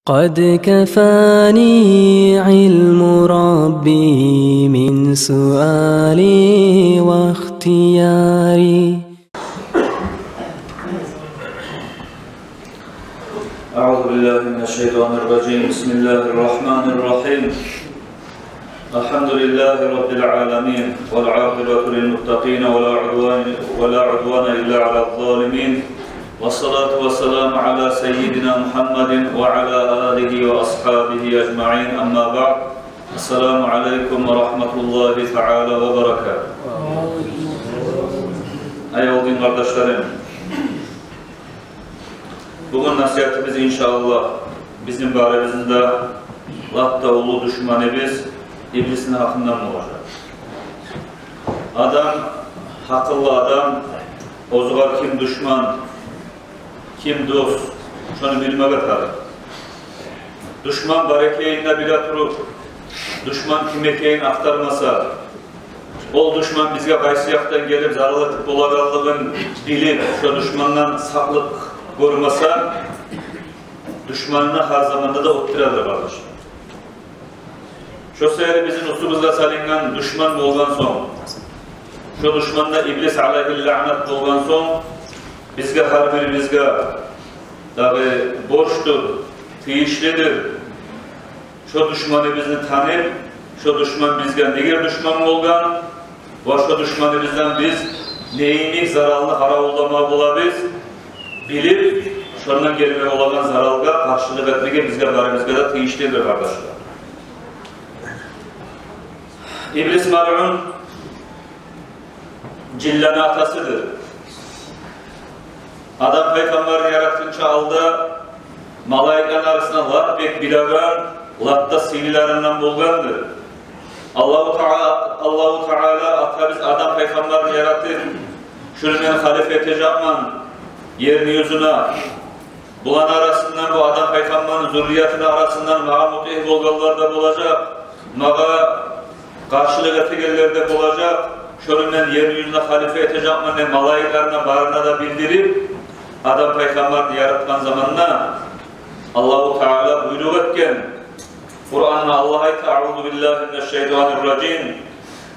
قد كفاني علم ربي من سؤالي واختياري. أعوذ بالله من الشيطان الرجيم. بسم الله الرحمن الرحيم. الحمد لله رب العالمين والعاقبة للمتقين ولا عدوان إلا على الظالمين، والصلاة والسلام على سيدنا محمد وعلى آله وأصحابه أجمعين. أما بعد، السلام عليكم ورحمة الله تعالى وبركاته. Ey din kardeşlerim, bugün nasihatimiz inşallah bizim baremizde latta ulu düşmanımız İblisin hakkından olacak. Adam, akıllı adam, ozuğa kim düşman, kim dost, şunu bilmek atar. Düşman barekeyinde bile durup, düşman kimekeyin aktarmasa, ol düşman bizge kaysıyaktan gelip zararlı bolagallığın bilip, şu düşmandan saklık korumasa, düşmanına her zamanda da ottiradır kardeşim. Şu seyri bizim usumuzda salingan düşman bolgan son, şu düşmanda İblis aleyhillânet bolgan son, bizge her birimizge dahi borçtur, tiyişlidir. Şu düşmanı bizni tanıyıp, şu düşman bizge neger düşman bolgan ve şu düşmanı bizden biz neyini zararlı haravullama bulabız bilip, şundan gelme olan zararlıga karşılık etmeye bizge barimizge de tiyişlidir kardeşler. İblis mal'un cillene atasıdır. Adam peygamberin yaratınca aldı, malaiklerin arasında lat bek bilagan, latta sinilerinden bulgandır. Allahu Teala atabız adam peygamberin yaratır, şunun halife etecekman, yerini yüzüne, bulan arasından bu adam peygamberin zürriyetinin arasından mağa mutih bolgallar da bulacak, mağa karşılık etegeller de bulacak, şunun yerini yüzüne halife etecekman, ne malaiklerine barına da bildirip, adam peygamberini yaratkan zamanla Allahu Teala buyruk etken Kur'an'la Allah'a ta'udu billahi mineşşeytanirracim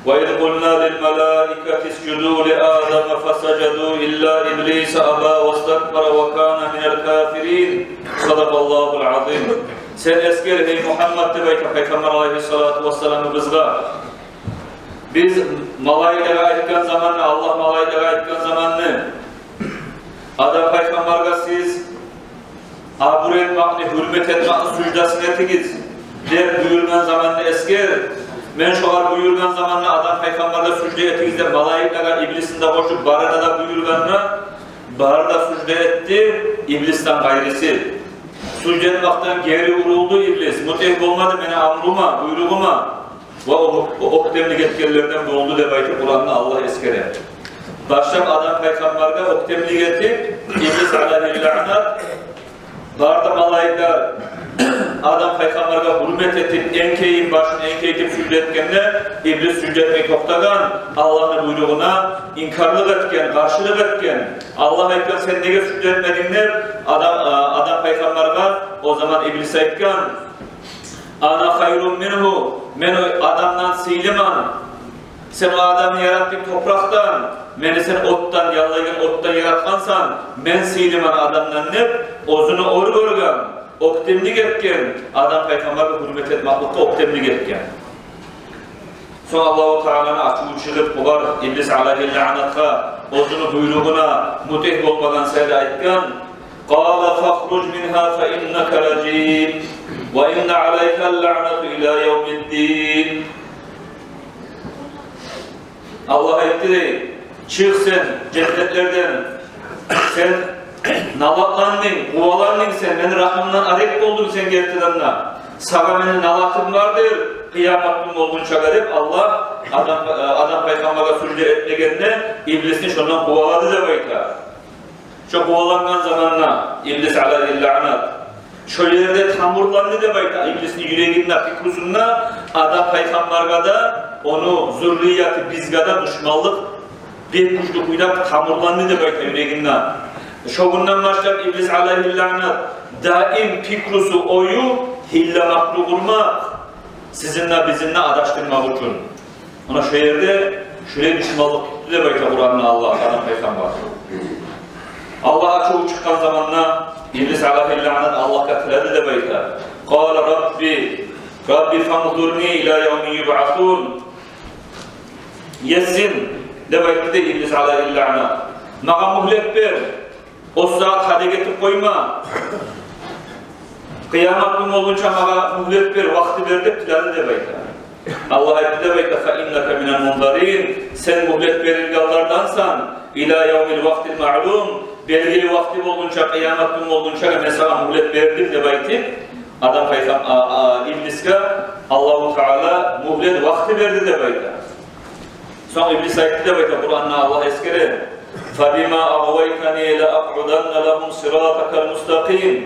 ve iz kulna lil melâiketi iscudû li Âdeme fesecedû illâ iblîse abâ ve istekbere ve kâne minel kâfirîn. Sadakallâhu'l azîm. Sen esker ey Muhammed de peygamber aleyhissalâtu vesselam'ı bizga biz malaika'ya aytkan zamanla Allah malaika'ya aytkan zamanla adam peygamberga siz abur etmekni, hürmet etmekni süjdasını etigiz der buyurgan zamanla esker. Men şoğar buyurgan zamanla adam peygamberga süjde etigiz der malaika'ga iblisinde koşup barına da buyurganla barda süjde etti iblisten gayrisi. Süjde etmekten geri vuruldu iblis. Mutih olmadı mene amruma, buyruğuma ve o kıdemlik etkilerden bulundu de belki Kur'an'la Allah eskere. Başlam adam peygamberge o temlik etip İblis aleyhillânet barda malaikler adam peygamberge hürmet etip enkeyin başını enkeyip sücde etkenle İblis sücde etmeyi toktagan Allah'ın buyruğuna inkarlık etken, karşılık etken Allah etken sen neye sücde etmedinler adam peygamberge o zaman İblis etken ana hayrun minhu men o adamdan siliman sen o adamı yarattın topraktan, beni sen ottan, yallayın ottan yaratkansan, men siliman adamdan ne? Ozunu organ, oktemlik etken, adam peygamber'e hürmet etmeklikte oktemlik etken. Sonra Allah-u Teala'nın açığı çıkıp, kubar İblis aleyhillânetka, ozunu buyruğuna mutih olmadan seyre aytken, قَالَ فَخْرُجْ مِنْهَا فَإِنَّكَ رَجِيمٌ وَإِنَّ عَلَيْكَ اللَّعْنَةُ إِلَى يَوْمِ الدِّينِ. Allah etti çık sen cennetlerden, sen nalaklandın, kuvalandın sen, beni rahmımdan arek oldun sen gertidanla. Sana benim nalakım vardır, kıyametlim olgunca garip Allah adam peygamber'e sücde etmegenle İblis'in şundan kuvaladı da bayta. Şu kuvalangan zamanla İblis aleyhillânet şu yerde tamurlandı da bayta İblis'in yüreğinde fikrusunla adam peygamber'e da onu zürriyatı bizgada düşmanlık bir güçlü kuydak tamurlandı da bayta yüreğinde. Şogundan başlayıp İblis aleyhillânet daim fikrusu oyu hille makru kurmak, sizinle bizimle adaştırmak için. Ona şu yerde şöyle düşünmalık tuttu de bayta Kur'an'la Allah, adam peygamber. Allah'a çoğu çıkan zamanla İblis aleyhi lanet Allah'a tiledi de bayta. Kâle Rabbi fanzurni ila yevmi yub'atun. Yesin de bayta de İblis aleyhi lanet. Mağa muhlet ver. O saat hadi getirip koyma. Kıyamet günü olunca mağa muhlet ver, vakti ver de tiledi de bayta. Allah etti de bayta فَاِنَّكَ مِنَ الْمُنْظَرِينَ. Sen muhlet verilganlardansan ila yevmil vaktil ma'lum. Belgili vakti olunca, kıyamet günü olunca mesela muhlet verdim de baytı. Adam İbliske Allah-u Teala muhlet vakti verdi de bayta. Sonra İblis etti de bayta Kur'an'la Allah eskere. فَبِمَا أَغْوَيْتَنِي لَأَقْعُدَنَّ لَهُمْ صِرَاطَكَ الْمُسْتَقِيمِ.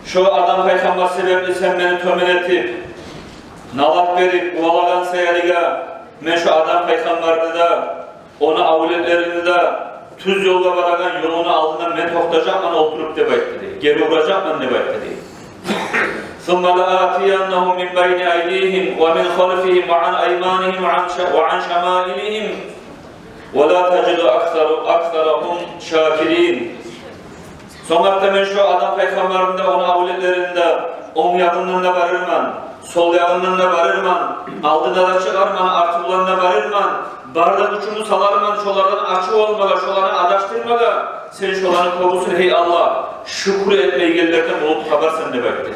Şu adam peygamber sebeple sen beni tömeletip, nalat verip, uvalagan seyaliga, men şu adam peygamberde de, onu avletlerini de, tüz yolda varagan yolunu aldığında men tohtacakman oturup de baytdedi. Geri uğrayacakman de baytdedi. ثُمَّ لَآتِيَنَّهُمْ مِنْ بَيْنِ أَيْدِيهِمْ وَمِنْ خَلْفِهِمْ وَعَنْ أَيْمَانِهِمْ وَعَنْ شَمَائِلِهِمْ وَلَا تَجِدُ أَكْثَرَهُمْ شَاكِرِينَ. Sonra men şu adam peygamberinde, onu avletlerinde, onun yakınlarına varırman, sol yakınlarına varırman, aldığına da çıkarman, artılarına varırman, bardak uçunu salarman, şolardan açı olmaga, şolarına adaştırmaga, sen şolarını kovusun, hey Allah, şükür etmeyi gelirken olup haber sende bekle.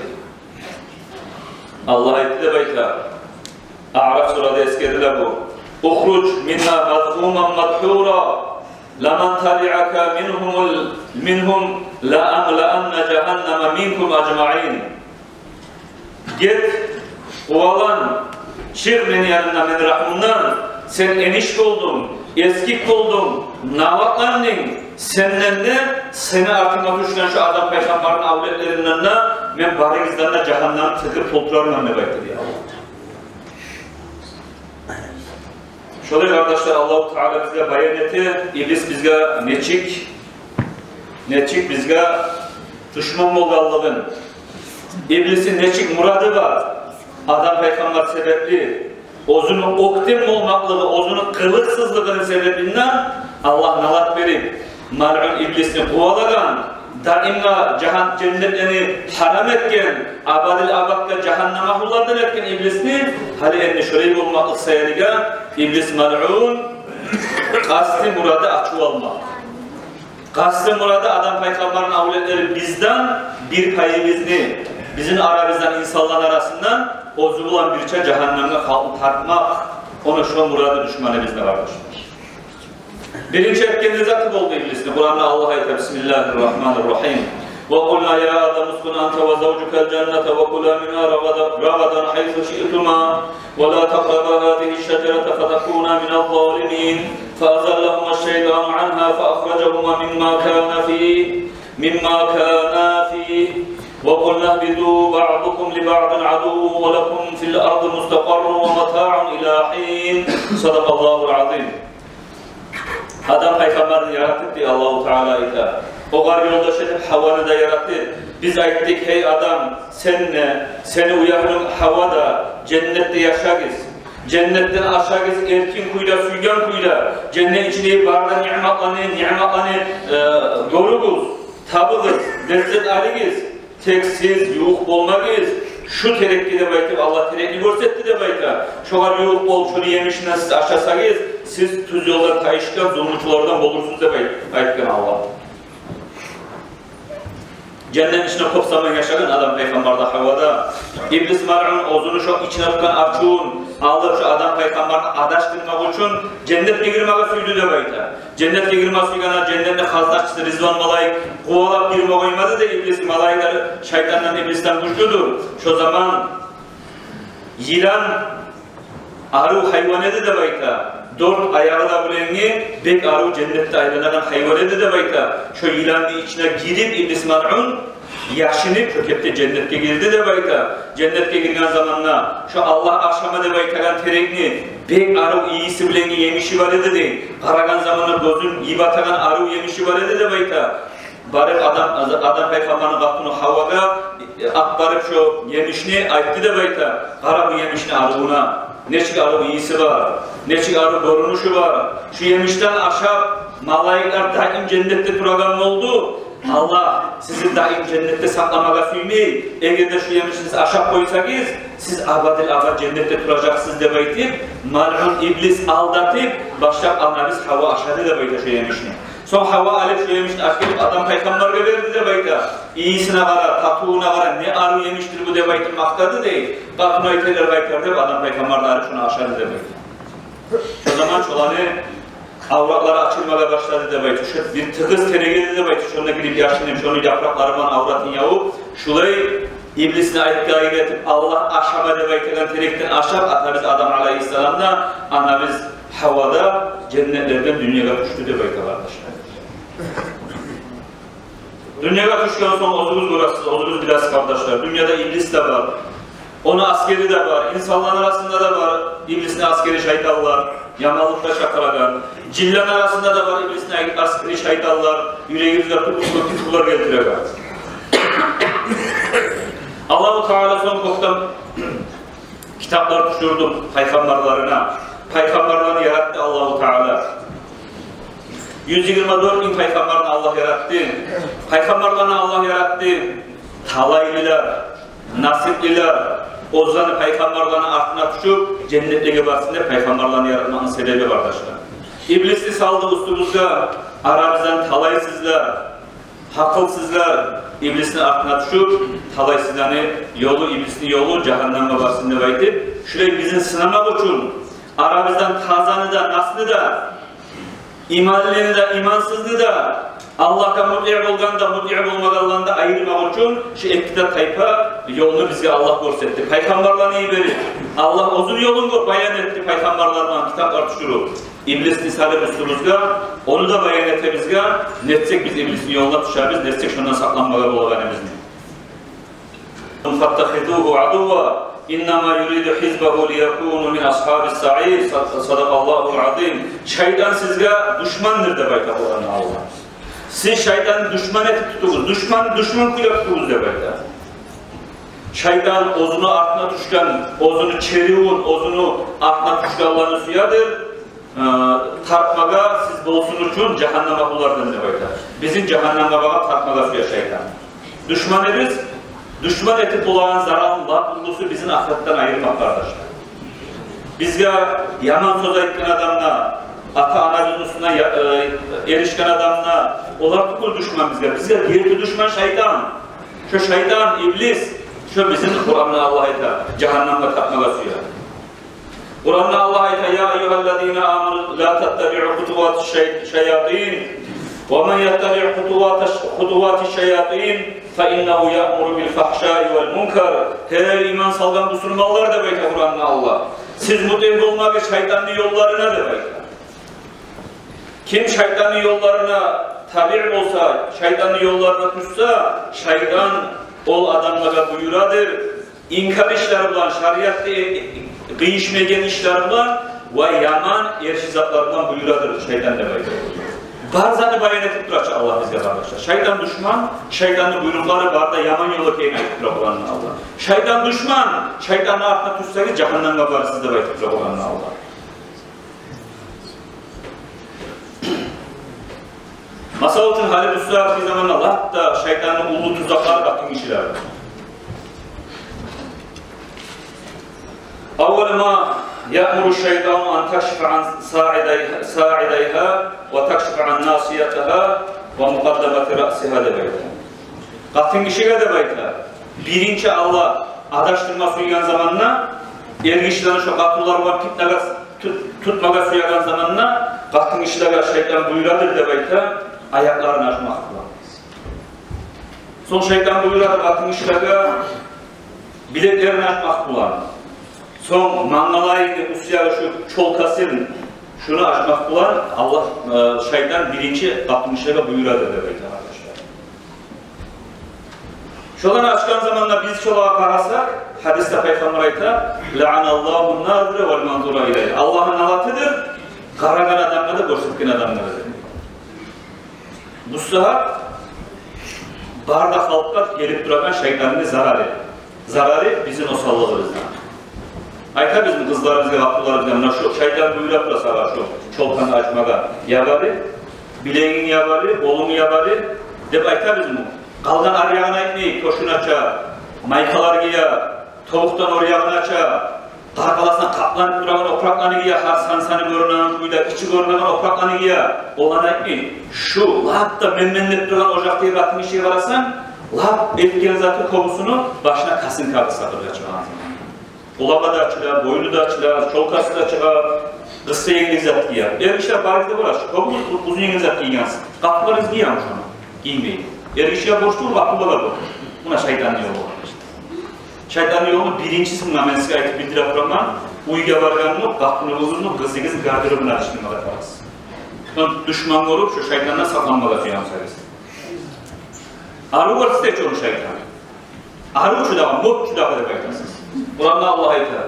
Allah etti de bekle. A'raf surada eskeriyle bu. Uhruc minna mazhuman madhura, laman tabi'aka minhum la'amla'anna cehenneme minkum acma'in. Git, ovalan, çık beni yanına men rahmundan, sen eniş oldun, eskik oldun, navatlandın, senden de seni artıma düşen şu adam peygamberin avletlerinden de men barizden de cehennem tıkıp toplarından ne bekledi ya Allah. Şöyle kardeşler, Allah-u Teala bizge bayan etti, İblis bizge neçik bizge düşman bolgallığın, İblisin neçik muradı var, adam peygamber sebepli, ozunun oktim olmaklığı, ozunun kılıksızlığının sebebinden Allah nalat verip, mal'un iblisini kovalagan, daimga cennetlerini haram etken, abadil abadda cehenneme hullardan etken iblisini, hali enni şöyle olmaklık sayarıga, iblis mal'un, kasti muradı açı olmak. Kasti muradı adam peygamberin avletleri bizden bir payımızını, bizim aramızdan insanlar arasından ozu bulan bir çay cehennemle kalkıp tartmak, ona şu muradı düşmanı bizde vardır. Birinci etkeniz zaten oldu iblisini. Kur'an'da Allah'a yeter. Bismillahirrahmanirrahim. وَقُلْنَا يَا آدَمُ اسْكُنْ أَنْتَ وَزَوْجُكَ الْجَنَّةَ وَكُلَا مِنْهَا رَغَدًا حَيْثُ شِئْتُمَا وَلَا تَقْرَبَا هَذِهِ الشَّجَرَةَ فَتَكُونَا مِنَ الظَّالِمِينَ فَأَزَلَّهُمَا الشَّيْطَانُ عَنْهَا فَأَخْرَجَهُمَا مِمَّا كَانَا فِيهِ وَقُلْنَا اهْبِطُوا بَعْضُكُمْ لِبَعْضٍ عَدُوٌّ وَلَكُمْ فِي الْأَرْضِ مُسْتَقَرٌّ وَمَتَاعٌ إِلَى حِينٍ صَدَقَ اللّٰهُ الْعَظِيمُ. Adam peygamberini yarattık diye Allah-u Teala ite. O gar yoldaş edip Havva'nı da yarattı. Biz ayettik, hey adam seni uyanın Havva'da cennette yaşarız. Cennetten aşağıyız erkin kuyla, suygan kuyla. Cennet içine barda ni'matlanı görürüz, tabığız, lezzet alırız. Teksiz, yuğuk olmayız. Şu terekki de baytı, Allah terekki görsetti de baytı. Şoğar yuğuk bol, şunu yemişinden siz aşasagiz, siz tuz yolları kayışkan, zulmuşlardan bulursunuz de baytı Allah. Cennet içine kopsaman yaşayan adam peygamberde Havva'da. İblis mal'un ozunu şu içine tutan açığın, alıp şu adam peygamberini adaştırmak için cennetke girmeye süydü de bayta. Cennetke girmeye süygana cennetin hazlaşçısı Rizvan Malayik kovalap girmeye koymadı da iblis malayikleri şeytandan iblisten güçlüdür. Şu zaman yılan arı hayvan edi de bayta. Dört ayağı da bulengi, bek arı cennette ayrılanan hayvan edi de bayta. Şu yılanın içine girip iblis mal'un yaşını kökepte cennetke girdi de bayta. Cennetke girgen zamanla şu Allah akşama de baytagan terekni bek arı iyisi bulengi yemişi var edi de. Karagan zamanla gözün yibatagan arı yemişi var edi de bayta. barıp adam peygamberin kapını Havvaga at barıp şu yemişini aytti de bayta. Kara bu yemişini arığına. Neçik arı iyisi var, neçik arı korunuşu var. Şu yemişten aşağı malayiklar daim cennette durağan oldu. Allah sizi daim cennette saklamağa suymayı. Eğer de şu yemişiniz aşağı koysanız, siz abadil abad cennette duracaksınız demeyti. Mal'un iblis aldatıp, başlayıp anamız Havva aşağıda demeyti şu yemişini. Son Havva alıp şu yemişini aşkılıp adam peygamberge verdi demeyti. İyisine vara, tatuğuna vara, ne arı yemiştir bu demeyti maktadı değil. Kapını öteler baytar deyip adam peygamberleri şunu aşağıda demeyti. O zaman çolanı avratları açılmaya başladı demeyti. Şu bir tıkız tenegeli demeyti. Şuna girip yaşlanayım, şunu yapraklarından avratın yahu. Şulayı iblisine ait gayretip Allah aşama demeyti. Tenekten aşağı atamız Adam Aleyhisselam'da, anamız Havva'da cennetlerden dünyaya düştü demeyti arkadaşlar. Dünyaya düşken son ozumuz burası, ozumuz biraz kardeşler. Dünyada iblis de var. Onun askeri de var, insanların arasında da var, iblisin askeri şeytanlar, yamanlıkta şakalagan. Cillen arasında da var, iblisin askeri şeytanlar, yüreğimizde tutkular getiregar. Allah-u Teala son koktan kitaplar düşürdüm peygamberlerine. Peygamberlerini yarattı Allah-u Teala. 124 bin peygamberini Allah yarattı. Peygamberlerini Allah yarattı. Talaylılar, nasipliler, ozanı peygamberlerin ardına düşüp cennetliğe barsınlar, peygamberlerin yaratmanın sebebi kardeşler. İblisi saldı üstümüzde, aramızdan talaysızlar, hakılsızlar, iblisin ardına düşüp, talaysızlarını yolu, iblisin yolu cehenneme barsınlar baytip, şurayı bizim sınamak için, aramızdan tazanı da, naslı da, imanlını da, imansızlığı da, Allah'a mut'i olgan da, mut'i olmaganlarını da ayırmak için şu iktidar tayfa yolunu bizge Allah gösterdi. Peygamberlerini iyi verir. Allah uzun yolunu bayan etti peygamberlerden kitaplar düşürüp. İblis nisale üstümüzde, onu da bayan etti bizge. Netsek biz iblisin yoluna düşeriz, netsek şundan saklanmalar olabilmemiz. فَاتَّخِذُوهُ عَدُوًا İnnemâ yuridu hizbehu liyekûnu min ashabis sa'ir. Sadakallahul azim. Şeytan sizge düşmandır de bayta olan Allah. Siz şeytanı düşman etip tutunuz. Düşman kuyup tutunuz de bayta. Şeytan ozunu artına düşken, ozunu çeriğun, ozunu artına düşkenlerini suyadır. Tartmaga siz bolsun için cehenneme kullardan de bayta. Bizim cehenneme baga tartmaga suya şeytan. Düşman ederiz. Düşman etip olan zararlı bulgusu bizim ahiretten ayırmak kardeşler. Bizge yaman söz ayıkken adamla, ata-anacının üstüne erişken adamla, onlar tukul düşman bizge. Bizge diğer düşman şeytan. Şu şeytan, iblis, şu bizim Kur'an'la Allah'a ita, cehennemle katmaga suya. Kur'an'la Allah'a ita, ya eyyühellezine amanu, la tattabi'u hutuvati şeyatin. وَمَنْ يَتَّبِعْ خُطُوَاتِ الشَّيَاطِينِ فَاِنَّهُ يَأْمُرُ بِالْفَحْشَاءِ وَالْمُنْكَرِ Her iman salgan Müslümanlar da belki Kur'an'la Allah. Siz mutlaka olmak şeytanlı yollarına da belki. Kim şeytanlı yollarına tabi' olsa, şeytanlı yollarına tutsa, şeytan ol adamlara buyuradır. İnkar işler bulan, şeriatta kıyışmayan işler bulan ve yaman erşizatlarından buyuradır şeytan da belki. Barzanı bayan etip duracak Allah bizge kardeşler. Şeytan düşman, şeytanın buyrukları var da yaman yolu keyin etip durak olanın Allah. Şeytan düşman, şeytanın ardına tutsaydı cehennem var sizde baytıp durak olanın Allah. Masal için hali düstüra bir zaman Allah hatta şeytanın ulu tuzakları baktığın işler. Avvalima يأمر الشيطان أن تكشف عن ساعديها وتكشف عن ناصيتها ومقدمة رأسها demeyti. Katın kişiye demeyti. Birinci Allah adaştırma suyan zamanına, ergişlerin şu katıllar var tutmaga suyan zamanına, katın kişilere şeytan buyuradır demeyti, ayaklarını açmak var. Son şeytan buyuradır katın kişilere bileklerini açmak var. Son mangalayını usyağı şu çolkasın şunu açmak bulan Allah şeytan birinci kapmışlara buyuradır demek arkadaşlar. Şolanı açkan zamanla biz çolağa karasak hadiste Peygamber ayta la'anallahu nazire vel manzura ileyhi. Allah'ın alatıdır. Karagan adamları, görsetken adamları. Bu saat barda halkka gelip duragan şeytanın zararı bizim o sallığımızdan. Ayta bizim kızlarımızga, kapılarımızga, şu şeytan buyurak da sağa şu çolkanı açmaga yabari, bileğin yabari, kolun yabari, dep ayta bizim kalgan arayağına etmeyip, toşun aça, maykalar giya, tavuktan orayağını aça, karkalasına kaplanıp duragan opraklarını giya, harsansanı görünen, kuyda içi görünen opraklarını giya, olana etmeyip, şu lahatta memmenlep duran ocakta katın işe varasan, lahat etken zatı kovusunu başına kasın kağıdı satırga çıkan. Kulağı da açılar, boynu da açılar, çolkası da açılar, kısa yengeniz zat giyer. Erkişler barizde var aşkı, kovumuz uzun yengeniz zat giyingensin. Kapılarınız giyiyormuş onu, giyinmeyin. Erkişler boş durur, kapılar bu. Buna şeytanın yolu var. Şeytanın yolunu birincisi buna men size aytıp bildirip duramam, uyga varganını, kapını uzunluğu, kızınızın gardırobuna açtırmağa kalası. Düşman olup şu şeytandan saklanmağa duyam sayısı. Arı var size çoğun şeytan. Arı uçudağı, mut uçudağı da baytasınız. Kur'an'da Allah'a yeter.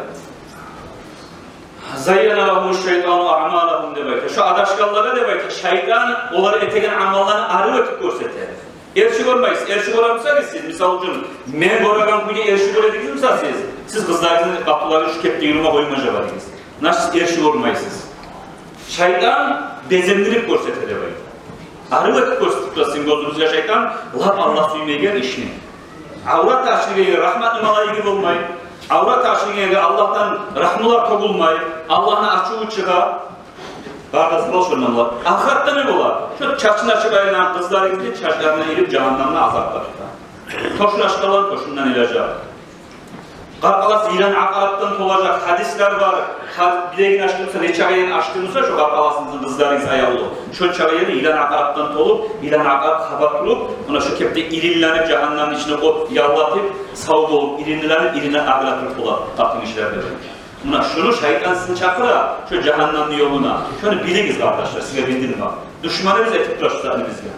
Zayyana lahum şeytanu a'malahum debayta. Şu adaşkallara debayta. Şeytan onları etegen amallarını arı ötüp görseter. Erşi görmeyiz. Erşi görebilseniz siz. Misal için, men göregan kuyuca erşi görediniz misal siz. Siz kızlarınızın kapılarını şu kepte yürüme koymaca varınız. Nasıl erşi görmeyiz? Şeytan bezendirip görseter debayta. Arı ötüp görsetip sizin gözünüzde şeytan, Allah süymeye gel işini. Avrat taşlığı rahmet numalayı gibi olmayı. Avrat taşlığı Allah'tan rahmular kabulmayı. Allah'ın açığı çığa. Kardeşim bol şundan var. Ahiretten ne olar? Şu çarşın aşıkayla kızlar gibi çarşılarına irip cehennamına azaplar tutar. Toşun aşıkalan toşundan ilacak. Karkalas ilan akarattan tolacak hadisler var. Bileğin açtığımızda, ne çağayın açtığımızda şu karkalasınızın kızlarınız ayağı şu çağayın ilan akarattan tolup, ilan akarat kabartılıp, ona şu kepte ilinlenip cehennemin içine ot yallatıp, savuk olup, ilinlenip akaratılıp olar. Tatlın işlerde böyle. Buna şunu şeytan sizin çakıra, şu cehennemin yoluna. Şunu biliniz arkadaşlar, size bildirin bak. Düşmanımız etip taşlarını bizge.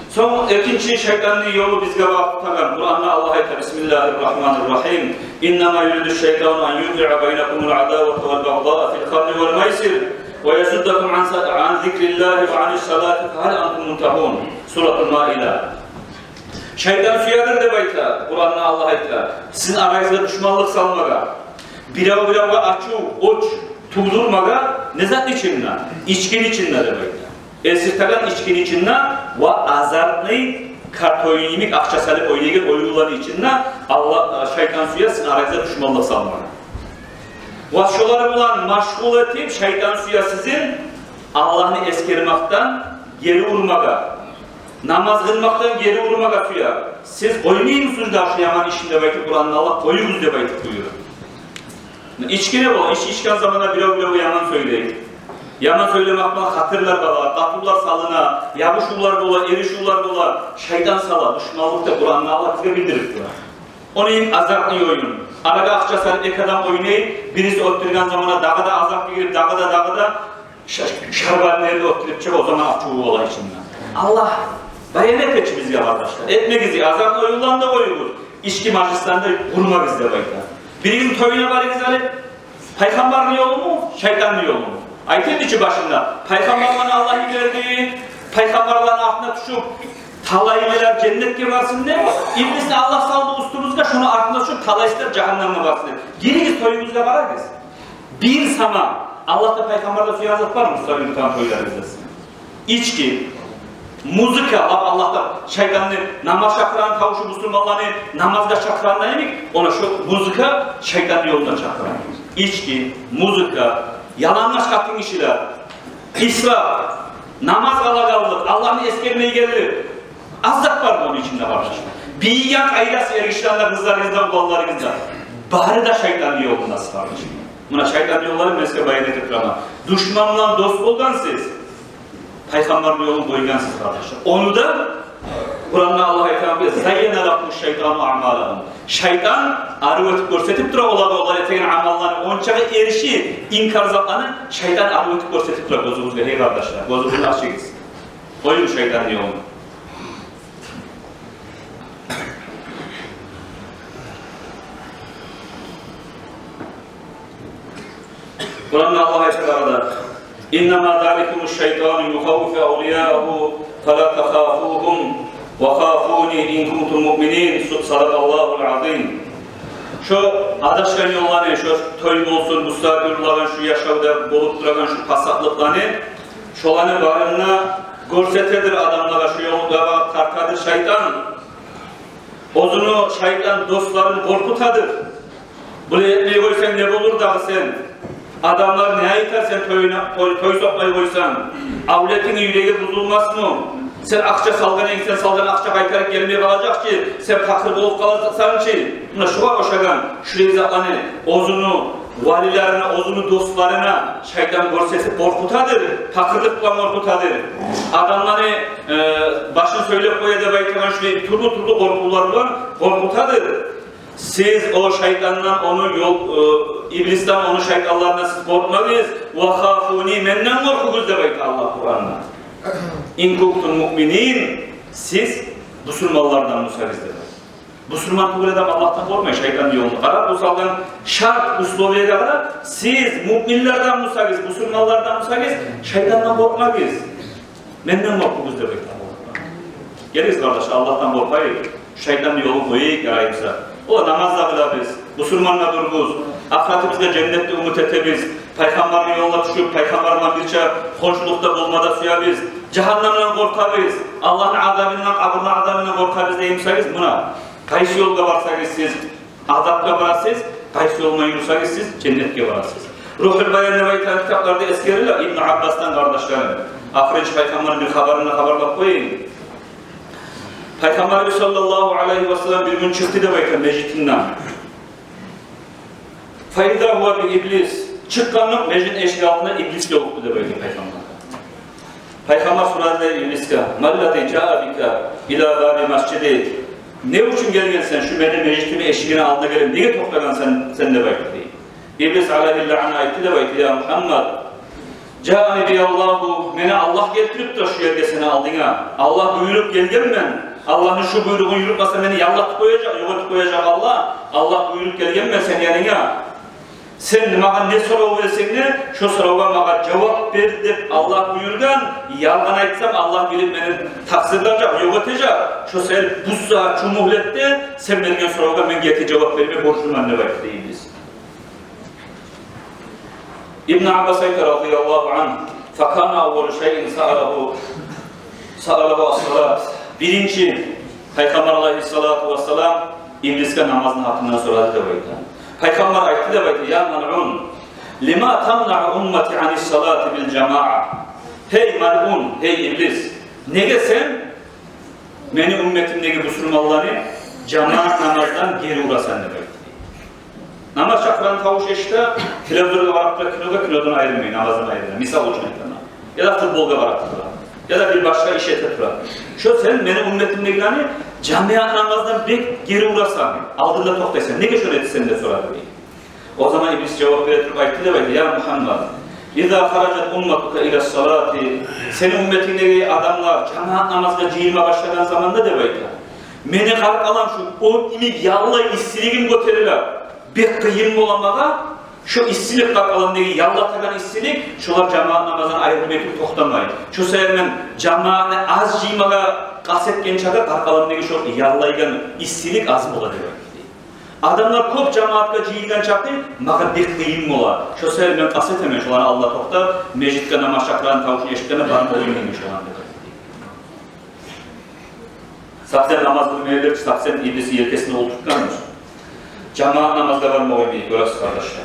Son ikinci şeytanın yolu bizge bakıp Kur'an'da Allah'a yeter. Bismillahirrahmanirrahim. İnnemâ yuridu şeytanu en yud'i'a beynekumul adâvete vel bagdâ'a fil khamri vel meysir ve yasuddakum an zikrillahi ve anis salati fehal antum muntahun. Suratul Maide. Şeytan suyadır de bayta. Kur'an'da Allah'a yeter. Sizin arayızda düşmanlık salmaga, birava açı, uç, tuğdurmaga, ne zat içinna? İçkin içinna de bayta. Esirtagan içkin içinna ve azartnı kartoyimik akçasalık oynayıp oyunları içinna Allah şeytan suya sizin arayızda düşmanlık salmaga. Ve şuları bulan maşgul etip şeytan suya sizin Allah'ını eskermaktan geri vurmaga, namaz kılmaktan geri vurmaga suya. Siz oynayın musunuz da şu yaman işinde belki Kur'an'da Allah koyunuz de belki buyuruyor. İçki ne bu? İçken zamanında bir yaman söyleyin. Yaman söylemek bana hatırlar bala, kapılar salına, yavuşular dola, erişular dola, şeytan sala, düşmanlıkta Kur'an'da Allah size bildirir. Onun azartlı oyun. Arada akça sarıp ek adam oynayıp, birisi oturgan zamana dağda azartlı girip, dağda şarbanlarında oturup çık o zaman açığı olay içinden. Allah bayanet etmiş bizge arkadaşlar. Etmegizi, azartlı oyundan da koyuyoruz. İçki majlislanda vurmak izle bayta. Birinin toyuna varınız hani, peygamberin yolu mu, şeytanın yolu mu? Ayet içi başında, peygamberlerin Allah'ı verdi, peygamberlerin altına düşüp, talaylılar cennet gibi varsın ne? İblis'le Allah saldı ustumuzda şunu aklına şu talayışlar cehenneme varsın. Giriniz toyumuzda vararız. Bir sama, Allah'ta peygamberle suya azat var mı? Mustafa Ülkan toylarınızda. İçki, muzika, Allah'ta şeytanını namaz şakıran kavuşu Müslümanlarını namazda şakıran ne demek? Ona şu muzika şeytanın yolunda şakıran. İçki, muzika, yalanlaş kapın işiler, israf, namaz kalagalılık, Allah'ın eskermeyi gelir. Azap var bunun içinde arkadaşlar. Bir yan ayrası erişlerinde kızlarınızda, oğullarınızda. Bari da şeytanın yolundasın kardeşim. Buna şeytanın yolları meske bayan edip ama. Düşmanla dost olgan siz. Peygamberin yolunu boygansız kardeşler. Onu da Kur'an'da Allah'a itham ediyor. Zayyene lakmuş şeytanu a'malahum. Şeytan arı ötüp görsetip dura olar etegen amallarını onçağı erişi inkar zatlarını şeytan arı ötüp görsetip dura gözümüzde hey kardeşler. Gözümüzde açığız. Koyun şeytanın yolunu. Kur'an'da Allah'a itham İnnemâ zâlikumuş şeytânü yuhavvife awliyâhu felâ tehâfûhum وَخَافُونِ اِنْ كُنْتُمْ مُؤْمِنِينَ صَدَقَ اللّٰهُ الْعَظِيمُ. Şu adaşkan yollarını, şu toy olsun, müstahbirlarla şu yaşavda bolup duran şu pasaklıklarını, şolanı barınına görsetedir adamlara, şu yolda tartadır şeytan. Ozunu şeytan dostların korkutadır. Bunu etmeyi koysan ne olur da sen? Adamlar ne ayıtar sen toy sokmayı koysan? Avletinin yüreği bozulmaz mı? Sen akça salgana gitsen salgana akça kaytarak gelmeye kalacak ki sen fakir olup kalırsan ki buna şuva koşagan şuraya zaklanı ozunu, valilerine, ozunu dostlarına şeytan görsesi korkutadır, fakirlikle korkutadır. Adamları başını söyleyip koya da baytıran şuraya turlu korkular var, korkutadır. Siz o şeytandan onu iblisten onu şeytanlarına siz korkmayız. وَخَافُونِ menden korkunuz da baytı Allah Kur'an'da. İn kuntum mu'minin, siz Müslümanlardan musaviz dedi. Müslüman tuğul edem Allah'tan korkmayın, şeytan yolunu karar. Bu saldan şart uslubiye kadar siz müminlerden musaviz, Müslümanlardan musaviz, şeytandan korkmayız. Menden korkunuz da baytı Allah. Geliz kardeş, Allah'tan korkmayın. Şeytan yolu koyuyuk yarayımsa. O namazda kılabız, Müslümanla durguz, ahiretimizde cennette umut etebiz, Peygamberin yoluna düşüp, Peygamberle birçe konşulukta bulmada suyabız, cehennemden korkabız, Allah'ın azabından, kabırın azabından korkabız deyimseniz buna. Kaysi yolda varsanız siz, azapla varasınız, kaysi yoluna yürürseniz siz, cennetke varasınız. Ruhul Bayan Nevaytan kitaplarda eskirirler, İbn Abbas'tan kardeşlerim. Ahiret Peygamber'in bir haberine koyun. Peygamber sallallahu aleyhi ve sellem bir gün çıktı da bakın mecitinden. Fayda huwa bir iblis. Çıkkanlık mecit eşiği altında iblis yoktu da bakın Peygamber. Peygamber soradı ibliske. Mallati ca'abika ila babi mescidi. Ne için gelgen sen şu benim mecitimi eşiğine altına gelin. Niye toplagan sen de bakın diye. İblis aleyhi la'na etti de bakın ya Muhammed. Ca'ani biyallahu. Beni Allah getirip de şu yerde seni aldığına. Allah buyurup gelgen ben. Allah'ın şu buyruğunu yürütmasa beni yallat koyacak, yoğurt koyacak Allah. Allah buyurup gelgen ben sen yanına. Sen bana ne soru versen ne? Şu soruğa bana cevap ver deyip Allah buyurgan. Yalan aytsam Allah bilip beni taksirlanacak, yoğurtacak. Şu sen bu saat, şu muhlette sen vergen soruğa ben getir cevap vermeye borçluyum ne vakit değiliz. İbn Abbas radıyallahu anh fakana avvalu şeyin sa'alahu as-salat. Birinci, Peygamber aleyhissalatu vesselam ibliske namazın hakkından soradı da baydı. Peygamber ayette de baydı, ya mal'un, lima tamna'u ummati anis-salati bil cema'a. Hey mal'un, hey iblis, nege sen, beni ümmetimdeki Müslümanları cemaat namazdan geri uğrasan da baydı. Namaz çakıran tavuş eşte, kilodur var, kilodan ayrılmayın, namazdan ayrılmayın, misal uçun ekrana. Ya da futbolga var aktılar. Ya da bir başka işe tekrar. Şu sen benim ümmetimle ilgili camiat namazdan bir geri uğrasan, aldığında toktaysan, ne geçiyor eti sen de sorar diye. O zaman iblis cevap verip ayette de ya Muhammed, İzâ haracet ummatuka ila salati, senin ümmetindeki adamlar camiat namazda cihilme başlayan zamanda de bayta. Meni kalk alan şu o imik yalla istiligin götürürler. Bir kıyım olamağa, şu istilik kalkalandaki yallatagan istilik, şular cemaat namazdan ayrılmayıp toktamayın. Şu sebeple cemaatine az ciymaga kasetken çaga kalkalandaki şu yallaygan istilik az bola diyor. Adamlar kop cemaatka ciyilgen çaktı, maga bir kıyım mola. Şu sebeple kaset hemen şular Allah tokta, meclitka namaz çakran tavuşun eşitkene barın olmayın şu anda. Saksen namaz kılmayabilir, saksen iblisi yelkesinde oturtkanır. Cemaat namazda var mı olmayı, görüyoruz kardeşler.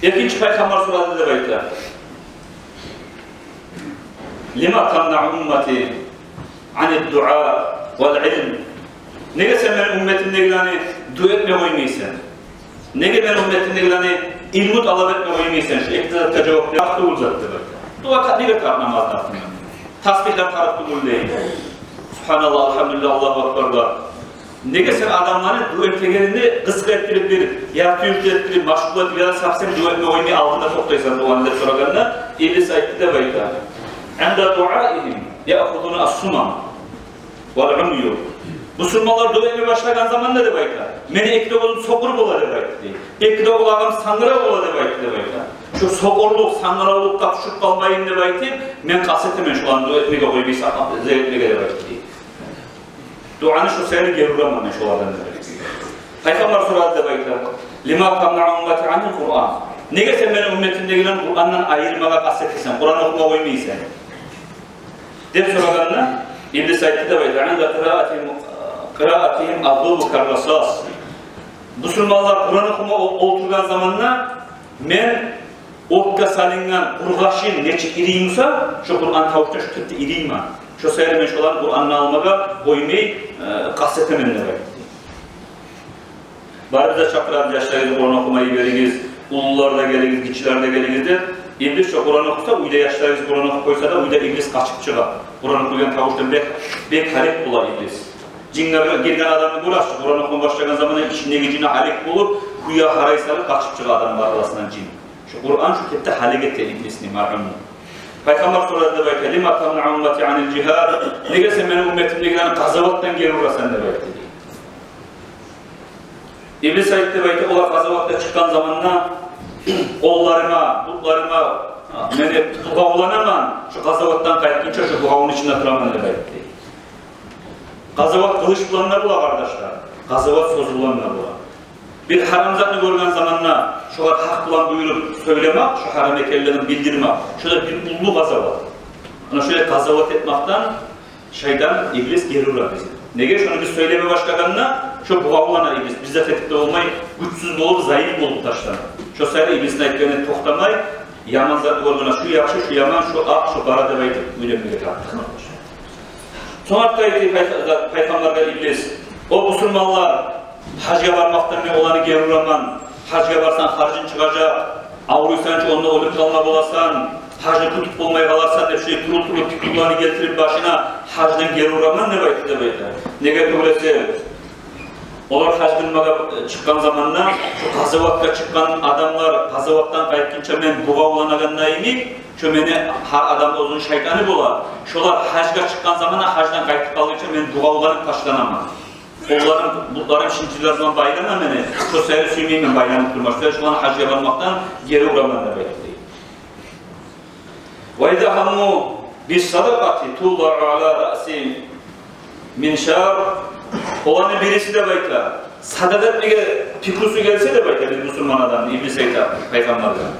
İkinci Peygamber soradı da baytlar. Lima tamna ummati anid du'a vel ilm. Nege sen benim ümmetimle ilgili dua etme koymaysan? Nege benim ümmetimle ilgili ilmut alab etme koymaysan? Şu iktidarda cevap yaptı uzattı baytlar. Dua katliye tar namazda aslında. Tasbihler tarafı kul değil. Subhanallah, elhamdülillah, Allahu Ekber. Nege sen adamların dua etmelerinde kısık ettirip bir yaratı yürüttirip maşgul ettirip ya da sapseni dua etme oyunu altında toktaysan duanlar soralarına İblis ayette de bayta. Enda duaihim ya'khuduna as-sumam vel umyu. Müslümanlar dua etmeye başlayan zamanda da bayta. Meni ekde olun sokur bola da bayta. Ekde olağım sangra bola da bayta. Şu sokurluk, sangraluk kapışıp kalmayın da bayta. Men kasetemen şu an dua etmeye koymaysa zeyretmeye de bayta. Duanı şu seyri geruramaman şolardan dedi. Peygamber soradı da bayta. Lima tamna'a ummati anil Kur'an. Nege sen benim ümmetimdekilerin Kur'an'dan ayırmaga kastetsen, Kur'an okuma koymaysan? Dep soraganına İblis ayette de bayta. Anda kıraatihim adlubu karrasas. Müslümanlar Kur'an okuma oturgan zamanla men okka salingan urgaşın neçik iriyimsa şu Kur'an tavukta şu tüpte iriyim. Şu seyri men şolan Kur'an'ını almaga koymayı kastetmemenler bayta. Bari bize çakıran yaşlarınızı Kur'an okumayı veriniz, ulular da geliniz, kişiler de geliniz de İblis şu Kur'an okusa, uyda yaşlarınızı Kur'an okup koysa da uyda İblis kaçıp çıkar. Kur'an okuyan tavuştan bek halik bular İblis. Cinler girgen adamı uğraştı, Kur'an okuma başlayan zamanın içinde gecine halik bulup, kuya haraysalı kaçıp çıkar adamın arasından cin. Şu Kur'an şu kepte halik etti İblis'ini, marhamını. Peygamber soradı da belki, lima tamna ummati anil cihad, ne gelsen benim ümmetimdekilerin gazavattan geri uğrasan da belki. İblis ayette bayta ola gazavatta çıkan zamanla ollarıma, butlarıma meni tuğavlanaman şu gazavattan kayıtınca şu tuğavun içinde duramam da baytti. Gazavat kılıç bulanlar bula kardeşler. Gazavat söz bulanlar bula. Bir haramzatını görgen zamanla şu hak bulan buyurup söylemek, şu haram ekellerini bildirmek. Şöyle bir ullu gazavat. Ona şöyle gazavat etmekten şeytan, İblis geri uğrar bizi. Nege şunu biz söyleme başlaganına şu buğavlana İblis, bizde tetikte olmayı, güçsüz olup, zayıf olup taşlar. Şu sayıda İblis'in ayetlerini toktamay, yaman zatı olduğuna şu yakşı, şu yaman, şu ak, şu kara demeyi mülemliğe kalktı. Sonra Peygamber'de İblis, o Müslümanlar hacca varmaktan ne olanı geruraman, hacca varsan harcın çıkacak, avruysan ki onunla olup kalma bolasan, hacda tutup olmaya kalarsan hep şey turul tutuklarını getirip başına hacdan geri uğraman ne baytı da baytı. Nege köylesi, onlar hac kılmaga çıkan zamanla şu gazavatta çıkan adamlar gazavattan kayıtınca men buğa ulanaganda inik, şu meni har adamda uzun şeytanı bolar. Şolar hacga çıkan zamanla hacdan kayıtıp kaldıkça men buğa ulanıp taşlanamam. Bunların şimdiler zaman baylanam meni, şu seyri suymayı men baylanıp durmuşlar. Şu an hacga varmaktan geri uğraman da baytı. وَاِذَا هَمُّوا بِالصَّدَقَةِ تُوضَعُ عَلَى رَأْسِ مِنْشَارٍ Olanın birisi de bayta, sadaka etmeye fikrusu gelse de bayta bir Müslüman adam, İblis Eyta, Peygamber'den.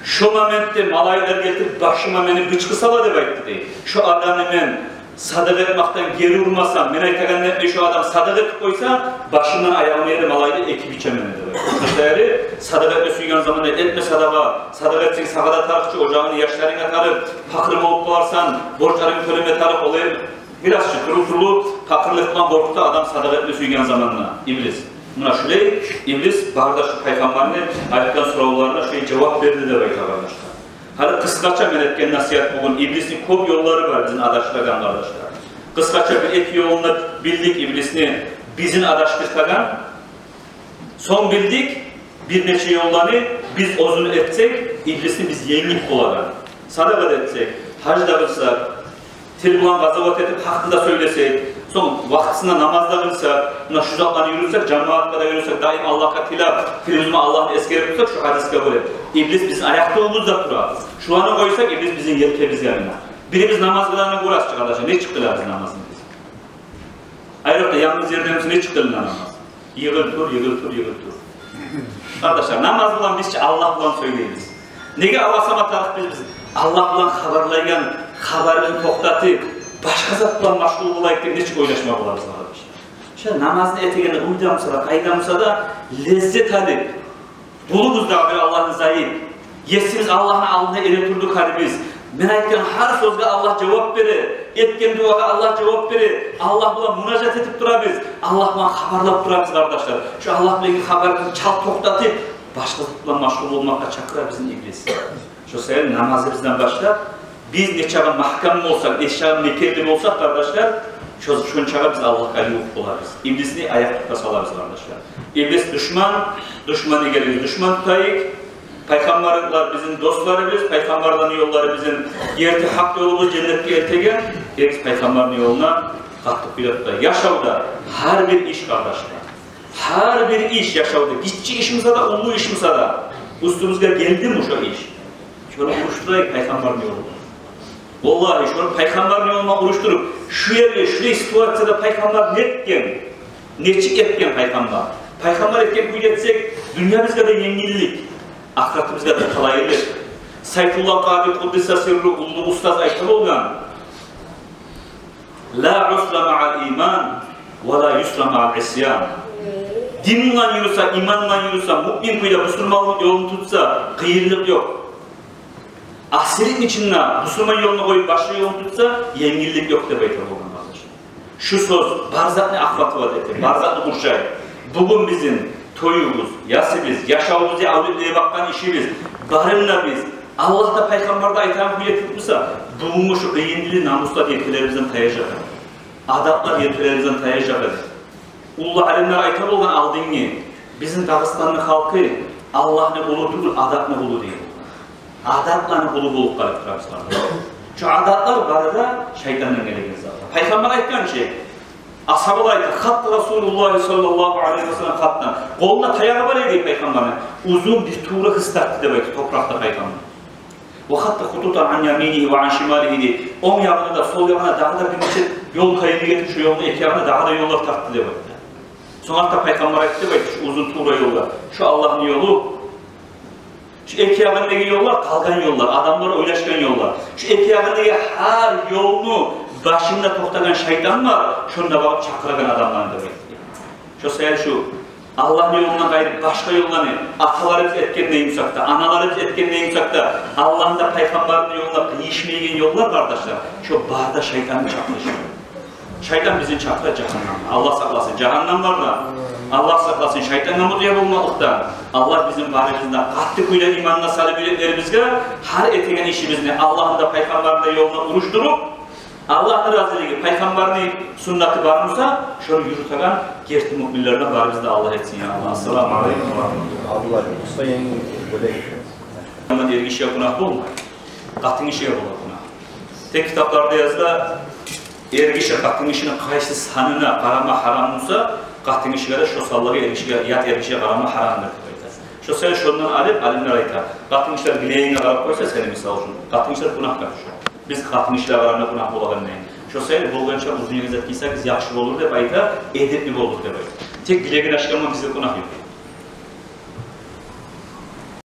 Şu momentte malaylar getirip başıma beni bıçkısala da bayta değil. Şu adamı ben sadaka etmekten geri vurmasam, ben aytakan etmeyi şu adam sadaka etip koysa, başımdan ayağımı yere malayla ekip içemem de bayta. Mesela sadaka etme suygan zamanı etme sadaka etsin sakada tarıkçı, ocağını yaşlarına tarıp, fakir olup kolarsan, borçların körüme tarıp olayım. Biraz şükürlü, fakirlikten korktu adam sadaka etme suygan zamanla, İblis. Buna şöyle, İblis, bağırda şu Peygamber'in ayetken sorularına şöyle cevap verdi de bayta kardeşler. Hadi kıskaça men etken nasihat bugün, İblis'in çok yolları var bizim adaşlardan kardeşler. Kıskaça bir ek yolunu bildik İblis'ini, bizim adaşlardan. Son bildik, bir neçe yollarını biz uzun etsek, İblis'ini biz yengip olarak. Sadaka etsek, hacda kılsak, tilbulan gazavat edip hakkında söylesek, son vaktisinde namazda kılsak, buna şu zaklarını yürürsek, cemaatta da yürürsek, daim Allah'a tilap, filizme Allah'ın eskerip tutsak, şu hadis kabul et. İblis bizim ayakta olduğumuzda durar. Şu anı koysak, İblis bizim yelkemiz yanına. Birimiz namaz kılarına uğraşacak arkadaşlar. Ne çıktılar bizim namazın biz? Ayrıca yalnız yerlerimiz ne çıktılar namaz? Yığıl tur. Arkadaşlar namaz bulan biz Allah bulan söyleyiz. Nege Allah samatarık biz? Allah bulan haberlaygan, haberini toktatıp, başka zat bulan maşgul bulayık deyip neçik oylaşma bularız arkadaşlar. İşte namazını etegene uydamsa da, kaydamsa da lezzet alıp, bulumuz da bir Allah'ın zayıf. Yesimiz Allah'ın alnına ereturduk hali biz. Men aytgan har sözge Allah cevap verir. Etken duaga Allah cevap verir. Allah bulan münacat etip durabız. Allah bulan haberlap durabız kardeşler. Şu Allah bulan haberini çal toktatıp, başka zat maşgul olmakla çakırar bizim İblis. Şu sefer namazı bizden başlar. Biz neçağın mahkam mı olsak, neçağın mekerli mi olsak kardeşler, şunçağa biz Allah'a yuh olarız. İblisini ayakta salarız kardeşler. İblis düşman, düşmanı gelir, düşman tutayık. Peygamberler bizim dostlarımız, Peygamberlerin yolları bizim yerde hak yolumuz cennetki ertegen, biz Peygamberin yoluna kalktık bir yolda. Yaşavda her bir iş kardeşler, her bir iş yaşavda, gitçi işimize de, ulu işimize de, üstümüzde geldi mi şu iş? Şöyle uğuşturayık Peygamberin yolunu. Vallahi şunu peygamberin yoluna uruşturup şu yerde, şu situasyada peygamber ne etken, neçik etken peygamber. Peygamber etken bu etsek dünyamızda da yengillik, ahiretimizde de kolaylık. Sayfullah Kadir Kuddisa Sirru Ulu Ustaz aytib olgan. La usra ma'al iman ve la yusra ma'al isyan. Dinle yürüse, imanla yürüse, mümin kuyla Müslümanlık yolunu tutsa, kıyırlık yok. Aksilik içinde Müslüman yolunu koyup başka yolunu tutsa, yengillik yok da baytar olgan kardeşim. Şu söz, barzatını akvatı var dedi, barzatını kurşay. Bugün bizim toyumuz, yasımız, yaşamımız, avliliğe bakkan işimiz, barınla biz, Allah da Peygamber'de aytan kuyla tutmuşsa, bugün şu kıyındili namuslar yetkilerimizden tayacak. Adaplar yetkilerimizden tayacak. Ulu alimler aytan olgan aldığını, bizim Dağıstanlı halkı, Allah'ın kulu değil, adap'ın kulu değil. Adap'la kulu bulup kalıp durarızlar. Şu adaplar barada şeytandan gelegen zaten. Peygamber aytkan şey, ashabı aytı, hatta Resulullah sallallahu aleyhi ve sellem hattan. Koluna tayağı var idi Peygamber'in. Uzun bir tuğra hıstarttı da belki toprakta Peygamber. Ve hatta hututan an yaminihi ve an şimalihi. 10 yağına da sol yağına daha da bir neçe yol kayını getirip şu yolunu iki yağına daha da yollar tarttı da belki. Sonra da Peygamber aytı da belki şu uzun tuğra yollar. Şu Allah'ın yolu. Şu iki yağındaki yollar kalgan yollar, adamlara oylaşkan yollar. Şu iki yağındaki her yolunu başında toxtagan şeytan var, şunda bakıp çakıragan adamlarını da bekliyor. Şu sayar şu, Allah'ın yolundan gayrı başka yollarını, atalarımız etken neyim sakta, analarımız etken neyim sakta, Allah'ın da Peygamber'in yoluna kıyışmayan yollar kardeşler, şu barda şeytanın çakışı. Şeytan bizi çakıra cehennem. Allah saklasın, cehennem var da, Allah saklasın, şeytanla mutluya bulmalıktan. Allah bizim barimizde katlı kuyla imanına salib yüreklerimizde her etegen işimizde Allah'ın da Peygamber'in de yoluna uruşturup Allah'ın razılığı, Peygamber'in sünneti varmışsa şunu yürütegen gerçi müminlerden barimizde Allah etsin ya Allah. Esselamu aleyküm ve rahmetullah. Allah usta yengin böyle Ama diğer işe günah olmayın. Katın işe bulur günah. Tek kitaplarda yazıda ergişe katın işinin kaysı sanına karama haram olsa katın işe de şu sallığı yat ergişe karama haramdır. Şu sen şundan alimler aytar. Katın işler bileğine karab koysa seni misal olsun. Katın işler günah karışıyor. Biz katın işler kararına günah bulabilmeyin. Şu sen bulgança uzun yegizet giysek yaxşı olur deb aytar, edepli olur deb aytar. Tek bileğin aşkama bize günah yok.